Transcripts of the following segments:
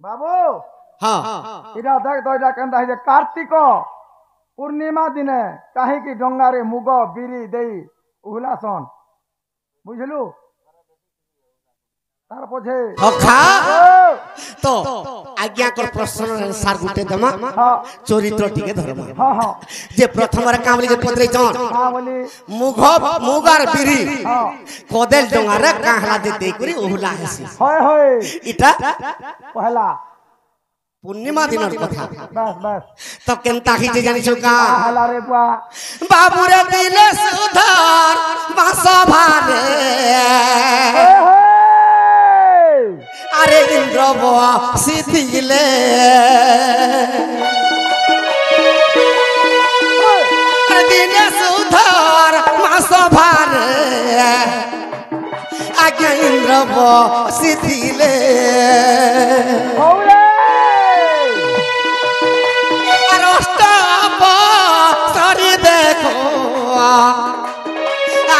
बाबू हाँ इरा देख तो इरा केंदा है कार्तिक पूर्णिमा दिने कहीं की डंगारे मुग बिरी देई उहलासन बुझलु तार पछे हखा तो आज्ञा कर प्रश्न आंसर गुटे दमा चरित्र टिके धर्म हां हां जे प्रथम रे कामली जे पदरे चन हां बोली मुगार बिरी कोदेल डंगारे काहला दे दे करी उहला हेसी होय होय इटा पहला पूर्णिमा दिनर कथा बस बस तो केनता ही जे जानि छु का हला रे बुआ बाबू रे दिले सुधार बासा भारे अरे इंद्र बुआ सीधिले दिले सुधार बासा भारे आज्ञा इंद्र बुआ सीधिले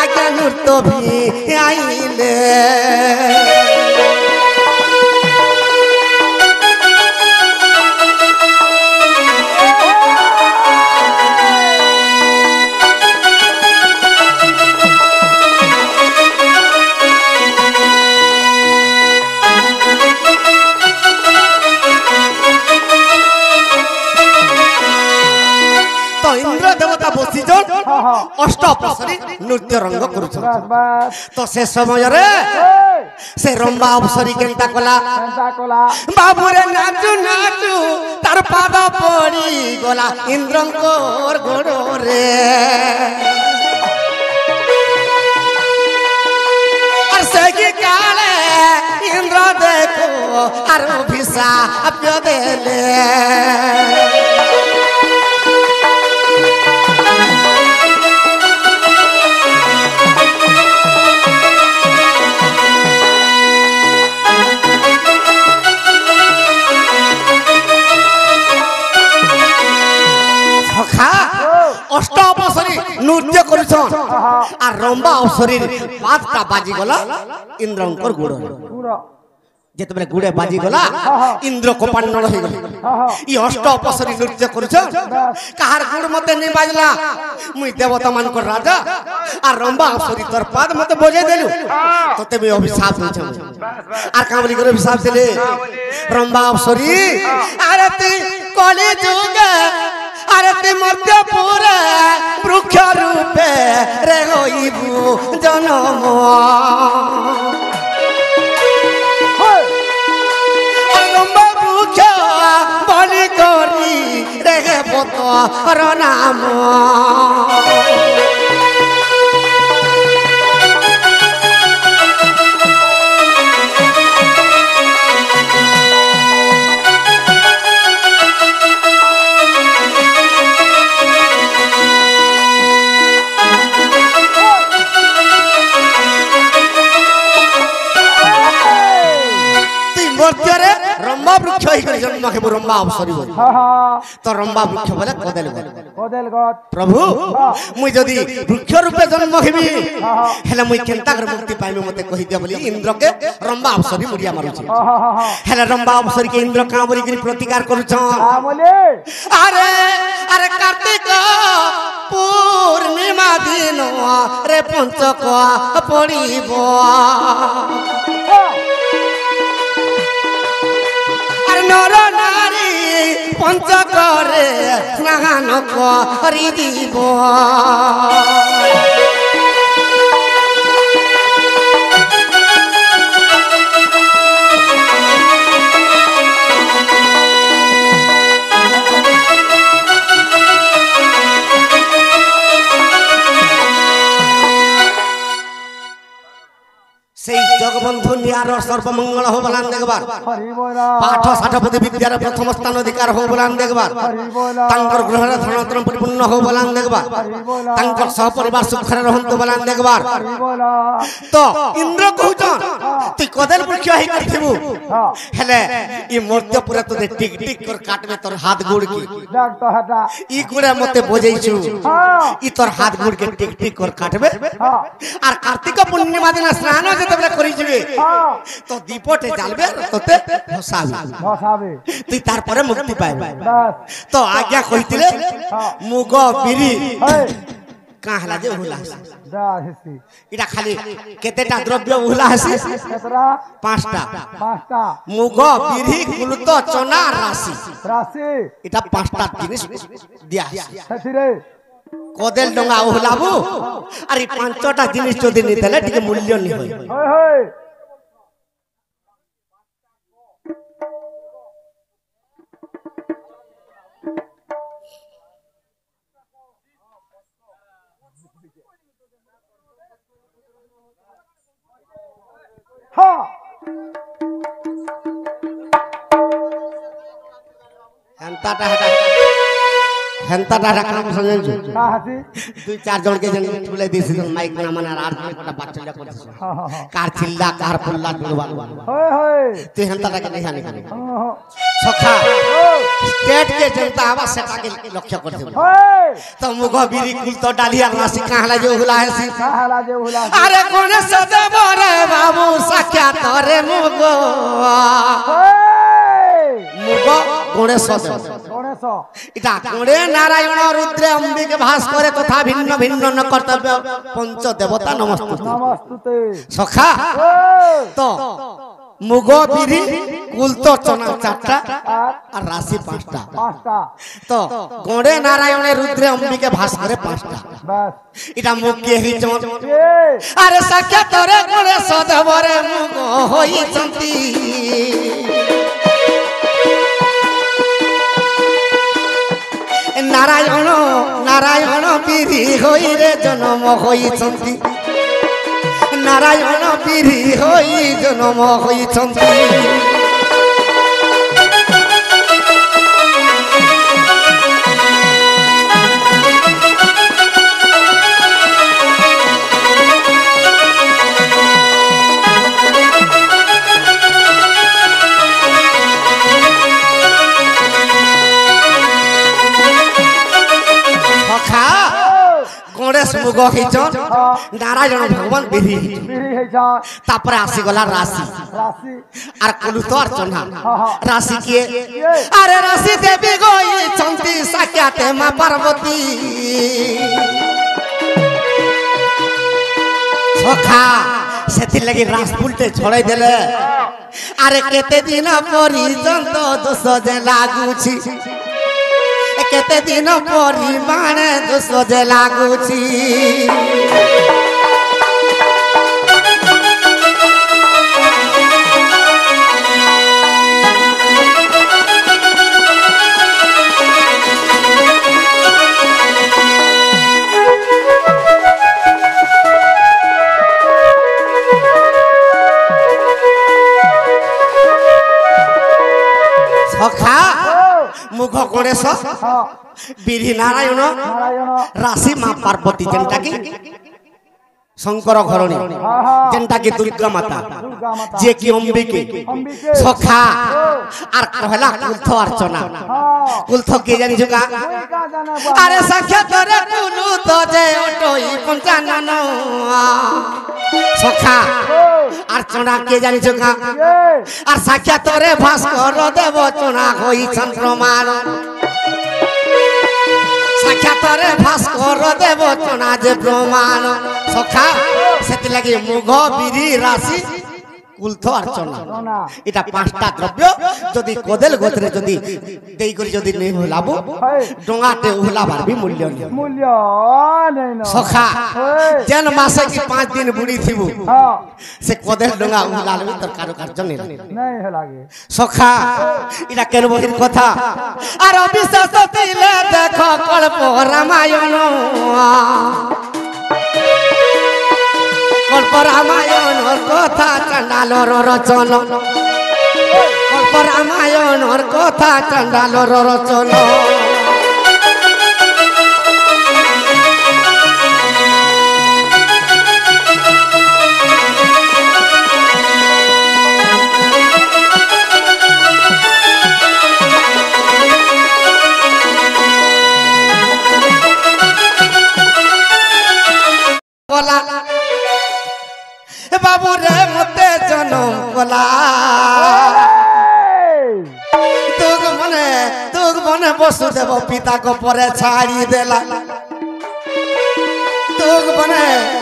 आज्ञा नृत्य भी आइले तो इंद्र देवता बसीजन अष्टप्रसरी नृत्य रंग करुछन तो से समय रे से रंबा अवसरी केनता कला बाबू रे नाचू नाचू तार पाद पड़ी गला इंद्रंकर गोड़ रे और से की काले इंद्र देखो और अभिशाप देले अष्टावसरी नृत्य करुछन आ रंबा अवसरी पाँचटा बाजी गला इंद्रंकर गुड़ जेतबे गुड़े बाजी गला इंद्र को पान्नल हो गले ई अष्टावसरी नृत्य करुछन कहार गुड़ मते नहीं बाजला मुई देवता मान को राजा आ रंबा अवसरी तोर पाद मते बजे देलु तते भी अभिशाप होछ आ कामली कर अभिशाप देले रंबा अवसरी अरे ती कली जुग अरे ते मध्यपुर वृक्ष रूपे रे होइबु जन्म लंबा वृक्ष बलि करी रे पतर नाम रंबा वृक्ष ही जन्म के रंबा अवसरी तो रंबा वृक्ष बोले कदेल गछ प्रभु मुई जदी वृक्ष रूपे जन्म हेबी हेले मुई केनता कर मुक्ति पाइबे मते कहि दिया बोली इंद्र के रंबा अवसरी मुरिया मारुछ हेले रंबा अवसरी के इंद्र का बोली प्रतिकार करूछ अरे अरे कार्तिक पूर्णिमा दिन रे पंचक पड़िबो नर नारी पंचकरे स्नान करि দিব जगबंधु नियार सर्वमंगल हो बलान देखबार पाठ साठपति विद्यार प्रथम स्थान अधिकार हो बलान देखबार तांकर ग्रहर धनत्रम परिपूर्ण हो बलान देखबार तांकर सहपरिवार सुखरे रहंतु बलान देखबार तो इंद्र कहउछन तू कदेल वृक्ष ही करथिबु हेले ई मूर्ति पूरा तो टिक टिक कर काटबे तोर हाथ गोड़ की डाक तो हटा ई गुड़े मते बजैछु ई तोर हाथ गोड़ के टिक टिक कर काटबे और कार्तिक पूर्णिमा दिन स्नान जेतबे करि जिवे হ্যাঁ তো দীপটে জ্বালবে তোতে ভসাবে বসাবে তুই তারপরে মুক্তি পাইবে বাস তো আজ্ঞা কইতিলে মুগ বিরি এই কাহলা যে উহুলা যা হেসি এটা খালি কেতেটা দ্রব্য উহুলা আছে কেতরা পাঁচটা পাঁচটা মুগ বিরি কুলুত চনা রাশি রাশি এটা পাঁচটা জিনিস দিয়া আছে সেথিরে কদেল ডঙ্গা উহুলাবু আর এই পাঁচটা জিনিস যদি নিতেলে টিকে মূল্য নি হয় হই হই হ্যাঁ হেন্তাটা হেন্তাটা কাম শুনেছো কা হাসি দুই চার জনকে যেন তুলে দিয়েছিল মাইক না মানে আর কটা বাচ্চাটা করতেছ হ্যাঁ হ্যাঁ হ্যাঁ কার চিল্লা কার পুল্লা দুর্বাল হই হই তুই হেন্তাটাকে দেখা নি খালি হ্যাঁ সখা হ্যাঁ স্টেট কে जनता आवा সেটাকে লক্ষ্য করতে হবে হই তো মুগ বিরি কুল তো ডালিয়া রাশি কাহলা যে হুলা আছে কাহালা যে উলা আরে কোন সদে বরে বাবু সাক্ষাৎ রে মুগ হই মুগ গণেশ দেব গণেশ এটা কোড়ে নারায়ণ রুদ্রে অম্বিকে ভাস করে তথা ভিন্ন ভিন্ন ন কর্তব্য পঞ্চ দেবতা নমস্তুতে নমস্তুতে সখা হই তো মুগ বিরি কুল তো চনা চারটা আর আর রাশি পাঁচটা পাঁচটা তো গড়ে নারায়ণে রুদ্রে অম্বিকে ভাস করে পাঁচটা বাস এটা মুখ কে হিচন এ আরে সাক্ষাৎ রে গড়ে সদেবরে মুগ হইছন্তি নারায়ণ নারায়ণ বিরি হই রে জন্ম হইছন্তি নারায়ণ বিরি হই জন্ম হইছন্তি সখা গণেশ মুগ হইছন নারায়ণ ভগবান বিরি হইছন বিড়ি হেছা তারপরে আসিগলা রাশি রাশি আর কলুত আর চন্হা হ্যাঁ। রাশি কে আরে রাশি দেবী গইছন্তি সাক্ষাতে মা পার্বতী সখা সেথির লাগি রাসপুলতে ছড়াই দেলে আরে কেতে দিন পর্যন্ত দোষ যে লাগুছি কেতে দিন পরিমাণে দোষ যে লাগুছি সখা মুখ গণেশ হ্যাঁ বিধি নারায়ণ নারায়ণ রাশি মা পার্বতী যেনটাকি শঙ্কর ঘরণী যেনটাকি দুর্গা মাতা দুর্গা মাতা যে কি অম্বিকে অম্বিকে সখা আর কহলা কুলথ অর্চনা হ্যাঁ কুলথ কে জানিছ কা ওই কা জানা আরে সাক্ষাৎ রে কুলু তো যে অটই পঞ্চানন সখা আর চনা কে জানিছ কা এ আর সাক্ষাৎ রে ভাস্কর দেব চনা হইছন প্রমাণ সাক্ষাৎ রে ভাস্কর দেব চনা যে প্রমাণ সখা সেতি লাগি মুগ বিরি রাশি কুলথ আর চনা সোনা এটা পাঁচটা দ্রব্য যদি কোদেল গোত্রে যদি দেই করি যদি নেই হলাবো হই ডোঙাতে উহলাবার বি মূল্য নেই মূল্য নেই না সখা হই যেন মাসে কি 5 দিন বুড়ি থিবু হ্যাঁ সে কোদেল ডোঙা উহলালে তোর কারো কার্য নেই নাই হে লাগে সখা এটা কেন বহির কথা আর অবিশ্বাস দিলে দেখো কল্প রামায়ণ কল্প রামায়ণর কথা চণ্ডালর রচন কল্প রামায়ণর কথা চণ্ডালর রচন বলা বাবু রে মতে গলা দুঃখ মনে বসুদেব পিতা পরে ছাড়ি দেলা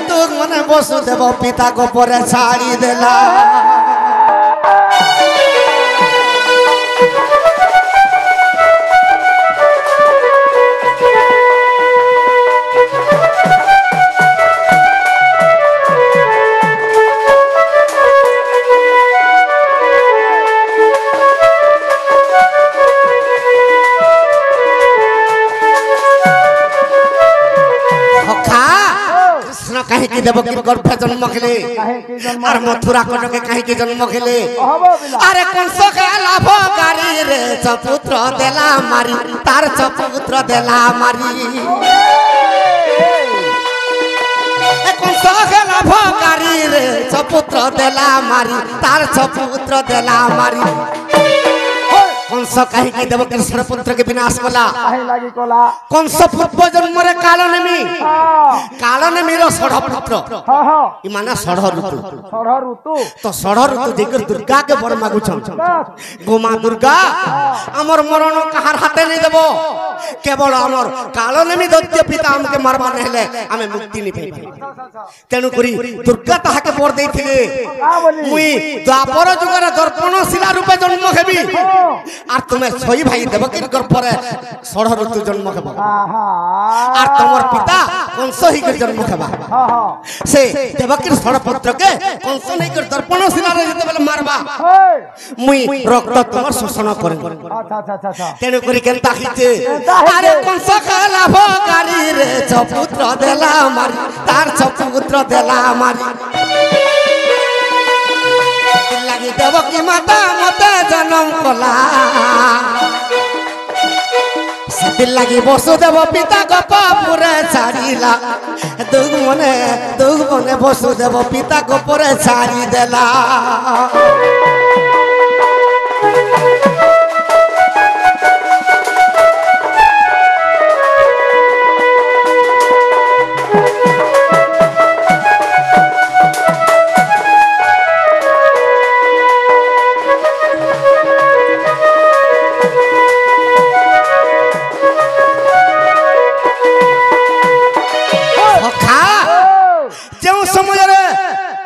দুঃখ মনে বসুদেব পিতা পরে ছাড়ি দেলা कहीं की देवकी गर्भ जन्म खेले और मथुरा कटके कहीं की जन्म खेले अरे कंस के लाभ गारी रे सपुत्र देला मारी तार सपुत्र देला मारी कंस के लाभ गारी रे सपुत्र देला मारी तार सपुत्र देला मारी कंस कहीं की देवकी सरपुत्र के विनाश कला कंस पूर्व जन्म रे कालनेमी रो षढ़ पुत्र ई माने षढ़ ऋतु तो षढ़ ऋतु देकर दुर्गा के वर मागु छन गोमा दुर्गा हमर मरण कहार हाथे नहीं देबो केवल हमर कालनेमी दैत्य पिता हमके मारबा नहले हमें मुक्ति नहीं पाई तेनु करी दुर्गा ताहा के वर देथिले मुई द्वापर जुगर दर्पण शिला रूपे जन्म हेबी আর তুমি ছয় ভাই দেবকীর গর্ভরে ষড় ঋতু জন্ম হেবা আর তোমার পিতা কংস হইকর জন্ম হেবা সে দেবকীর ষড় পুত্রকে কংস হইকর দর্পণ শিলারে যেতেবেলে মারবা মুই রক্ত তোমার শোষণ করি তেণু করি কেনতা হইছে আরে কংস খেলা ভগারি রে ছপুত্র দেলা মারি তার ছপুত্র দেলা মারি लगी देवकी माता मते जन्म कला से लगी वसुदेव पिता गोपुरे छाड़ीला दुख मने वसुदेव पिता गोपुरे छाड़ी देला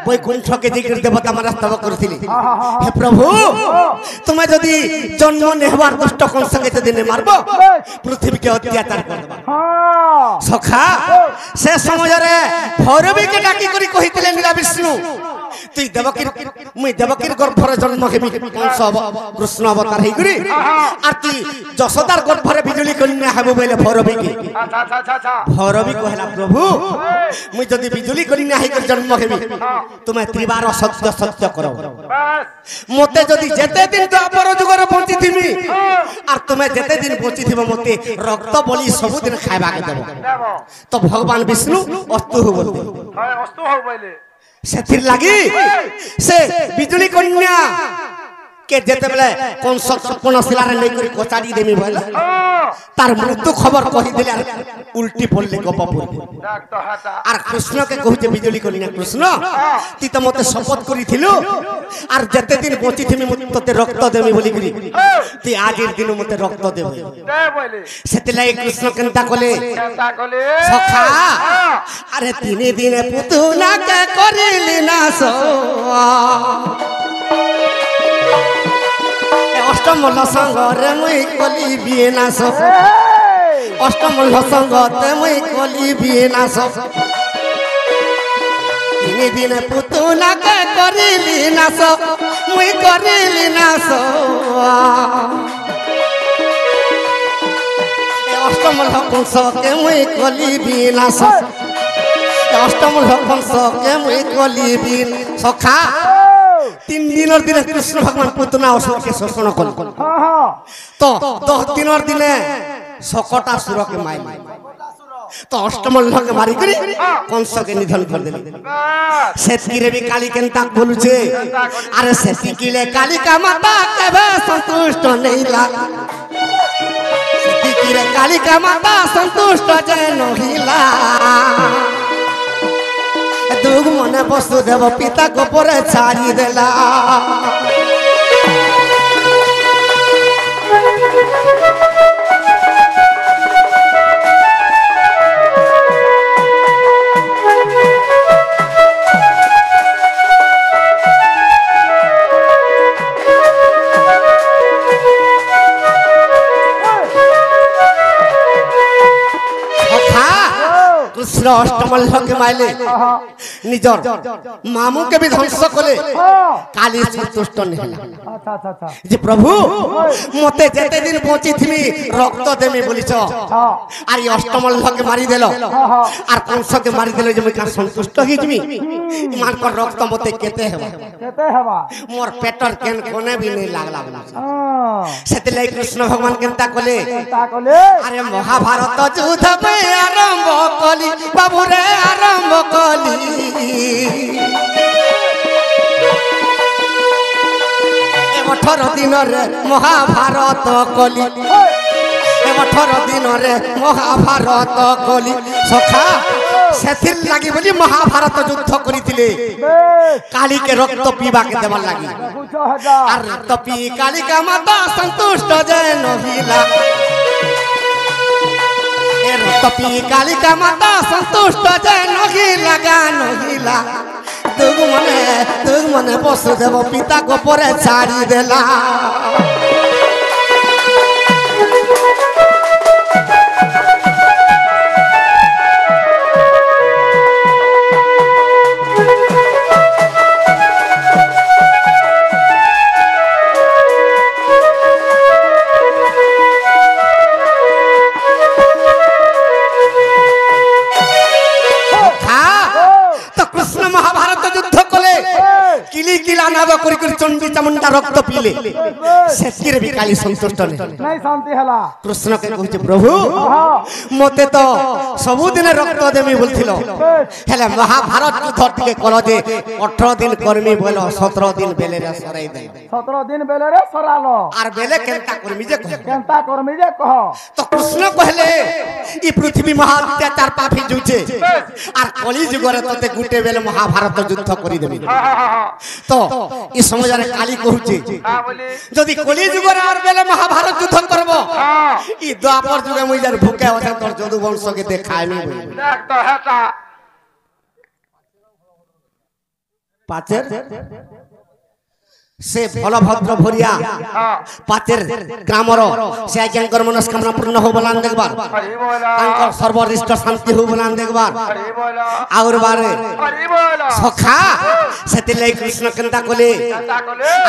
वैकुंठ के जिक्र देवता मारा स्तव करथिली हे प्रभु तुम्हें यदि जन्म नेहवार दुष्ट कंस के यदि ने मारबो पृथ्वी के अत्याचार कर देबा सखा से समय रे भैरवी के डाकी करी कहितले नीला विष्णु तुई देवकीर गर्भरे जन्म हेबी कंस कृष्ण अवतार हे करी आ तुई जशोदार गर्भरे बिजुली कन्या हेबो बेले भैरवी के भैरवी कहला प्रभु मुई यदि बिजुली कन्या हे कर जन्म हेबी तुम्हें त्रिबार सत्य सत्य करो मते जदि जेते दिन द्वापर जुगर बंची थिमी और तुम्हें जेते दिन बंची थिबो मते रक्त बलि सब दिन खाइबा के देबो तो भगवान विष्णु अस्तु हो बोलते अस्तु हो बोले सेथिर लागी से बिजुली कन्या के जेते बेले कंस कोन शिलारे नै करी कोचाडी देमी भला तार मृत्यु खबर कहि देले उल्टी पड़ले गपपुर आर कृष्ण के कहू बिजुली कन्या कृष्ण ती तो मते शपथ करिथिलु आर जेते दिन बंची थिमी मते रक्त देमी बोली करी ती आजिर दिन मते रक्त देबे दे बोले सेते लाई कृष्ण केनता कोले सखा अरे तीन दिन पुतुला के करिली नास अष्टम लसंगरे मुई कली बिनाश अष्टम लसंगते मुई कली बिनाश तीन दिन पुतुला के करिली नाश मुई करिली नाश अष्टम लकंस के मुई कली बिनाश अष्टम लकंस के मुई कली बिन सखा तीन दिन कृष्ण भगवान पुतना असुर के शोषण कल तो 10 दिन सकटा सुर के माई तो अष्टम के मारी करी कंस के निधन कर देली सेतिरे भी काली केनता बोलुछे अरे सेतिकिले कालिका माता केबे संतुष्ट नहीं लागा सेतिकिरे कालिका माता संतुष्ट जे नहिला দুঃখ মনে বসুদেব পিতা গোপরে ছাড়ি দেলা কৃষ্ণ অষ্টমল্লকে মাইলে নিজর মামুকে বি ধ্বংস কলে কালী সন্তুষ্ট নেলা যে প্রভু মতে যেতে দিন বঁচি থিমি রক্ত দেমি বলিছ আর এই অষ্টমল্লকে মারি দেল আর কংসকে মারি দেল যে মুই কান সন্তুষ্ট হই যিমি ইমানকর রক্ত মতে কেতে হেবা মোর পেটর কেন কোনে বি নাই লাগলা সেতে লাই কৃষ্ণ ভগবান কেনতা কলে আরে মহাভারত যুদ্ধ পে আরম্ভ কলি বাবুরে আরম্ভ কলি 18 দিনরে মহাভারত কলি 18 দিনরে মহাভারত কলি সখা সেথির লাগি বলি মহাভারত যুদ্ধ করিছিলে কালীকে রক্ত পিবাকে দেবার লাগি আর রক্ত পি কালিকা মাতা সন্তুষ্ট যে নহিলা তপি কালিকা মাতা সন্তুষ্ট যে নহিলা গা নহিলা তুগ মনে বসুদেব পিতা গোপরে ছাড়ি দেলা চন্ডী চামুন্ডা রক্ত পিলে সেতিরে বি কালী সন্তুষ্ট নাই শান্তি হেলা কৃষ্ণ কে কইছে প্রভু মতে তো সবুদিন রক্ত দেমি বলছিল হেলে মহাভারত যুদ্ধ টিকে কল যে 18 দিন কর্মী বল 17 দিন বেলে রে সরাই দে 17 দিন বেলে রে সরালো আর বেলে কেনতা কর্মী যে কহ তো কৃষ্ণ কহলে ই পৃথিবী মহা অত্যাচার পাপী জুছে আর কলি যুগরে ততে গুটে বেলে মহাভারত যুদ্ধ করি দেবি তো ই সমাজরে কালী কহুছে যদি কলি যুগরে আর বেলে মহাভারত যুদ্ধ করব ই দ্বাপর যুগে মুই যার ভুকে আছে তোর যদু বংশকে দেখাইমি দেখ তো হেতা পাচের से फलभद्र भरिया पाचेर ग्रामर से आज्ञाकर मनस्कामना पूर्ण हो बोलान देखबार तांकर सर्वरिष्ट शांति हो बोलान देखबार और बारे सखा सेति लै कृष्ण केनता कोले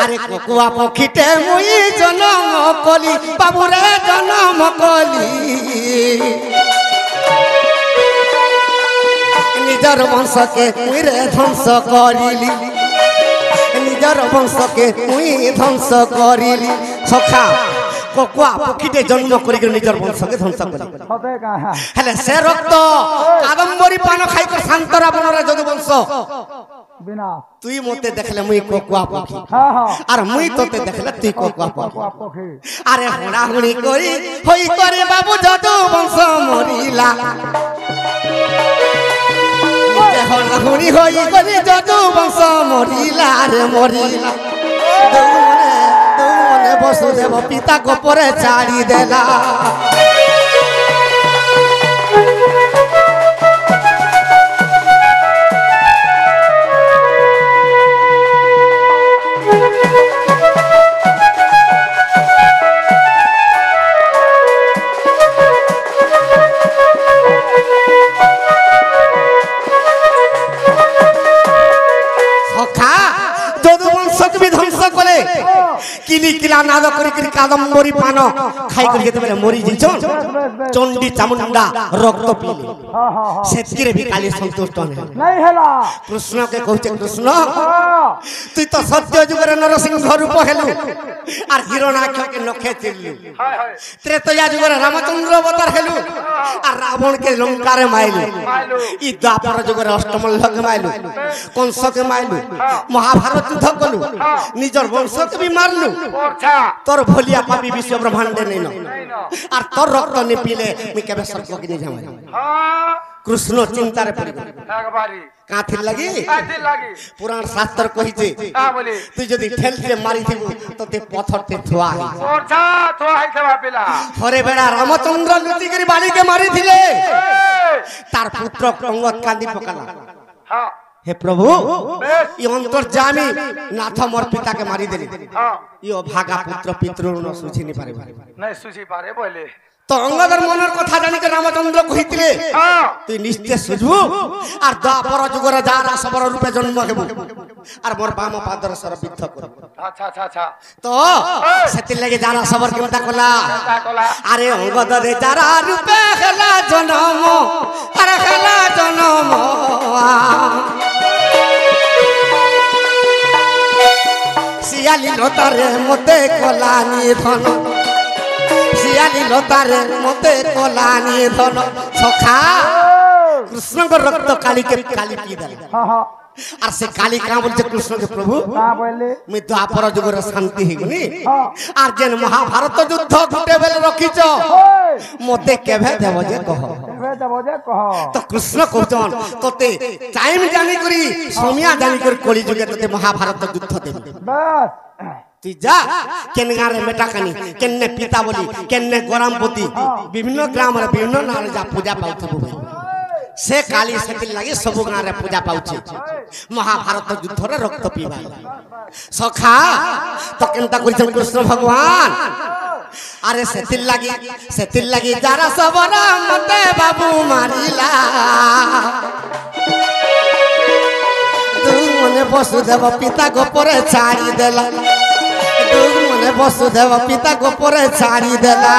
अरे कोकुआ पखिटे मुई जन्म कली बाबू रे जन्म कली निजर वंश के मुई रे ध्वंस करिली निजर वंश के मुई ध्वंस करिली सखा कोकुआ पखिटे जन्म करी निजर वंश के ध्वंस करी हेले से रक्त कादम्बरी पान खाई कर शांतरा बनरे जदु वंश बिना तुई मोते देखले मुई कोकुआ पखी और मुई तोते देखले तुई कोकुआ पखी अरे होड़ा हुड़ी करी होई करे बाबू जदु वंश मरिला हुणी होई करी जदु वंश मरिला रे मरिला तुमने वसुदेव पिता गोपरे छाड़ी देला किली किला नाद करी करी कादम्बरी पान खाई करी जेते बेले मरी जिछन चंडी चामुंडा रक्त पीले सेतिरे भी काली संतुष्ट नहीं हैला कृष्ण के कहते कृष्ण तू तो सत्य जुगरे नरसिंह रूप हेलु आर हिरणाक्ष के नखे चिल्लु त्रेतया जुगरे रामचंद्र अवतार हेलु आर रावण के लंका रे माइलु ई द्वापर जुगरे अष्टमल्ल के माइलु कंस के माइलु महाभारत युद्ध कलु निजर वंश के भी मारलु अच्छा তোর ভলিয়া পাবি বিশ্ব ব্রহ্মাণ্ডে নেই नहीं ना আর তোর রক্ত নে পিলে মুই কেবে স্বর্গ কি নি যাম हाँ কৃষ্ণ চিন্তারে পড়িব एक बारी কাঁথির লাগি आती लगी পুরাণ শাস্ত্র কহিছে हाँ बोली তুই যদি ঠেলতে মারি দিব তোতে পথরতে ধোয়া হই अच्छा तो आई था पिला হরে বেড়া রামচন্দ্র লুচি করে বালিকে মারি দিলে তার পুত্র অঙ্গদ কান্দি পকালা हाँ হে প্রভু बेस ই অন্তর্যামী নাথ মোর পিতাকে মারি দেলি हाँ ইও ভাগা পুত্র পিতৃণ সুঝি নি পারে नहीं सुशी पारे बोले তো অঙ্গদের মনের কথা জানি কে রামচন্দ্র কহিଥିଲେ हाँ তুই নিশ্চয় সুঝবু আর দ্বাপর যুগরে যার আসবর রূপে জন্ম হেবু আর মোর বাম পাদর সর বিদ্ধ করব अच्छा अच्छा अच्छा তো সেতির লাগি যার আসবর কেমতা কলা क्या कोला আরে অঙ্গদরে যারা রূপে খেলা জনম আরে খেলা জনম শিয়ালি লতারে মতে কলা নিধন শিয়ালি লতারে মতে কলা নিধন সখা কৃষ্ণଙ୍କ রক্ত কালীকে কালী পি দেলা हाँ हाँ আর সে কালী কা বলছে কৃষ্ণকে প্রভু हाँ बोले মুই দ্বাপর যুগরে শান্তি হইগনি हाँ আর যেন মহাভারত যুদ্ধ গুটে বেলে রখিছ ओए মতে কেভে দেব যে কহ वे जब जे कहो তো কৃষ্ণ কৌচন তোতে টাইম জানি করি সময়া জানি করি কলি যুগে তোতে মহাভারত যুদ্ধ দেব बस তুই যা কেন গাঁরে মেটাকানি কেনে পিতা বলি কেনে গরামপতি বিভিন্ন গ্রামরে বিভিন্ন নারে যা পূজা পাউথবু সে কালী সেতির লাগি সবু গাঁরে পূজা পাউছে মহাভারত যুদ্ধরে রক্ত পিবা সখা তো কেনতা করিছেন কৃষ্ণ ভগবান আরে সেতির লাগি যারা সবর মতে বাবু মারিলা তুই মনে বসুদেব পিতা গোপরে ছাড়ি দেলা তুই মনে বসুদেব পিতা গোপরে ছাড়ি দেলা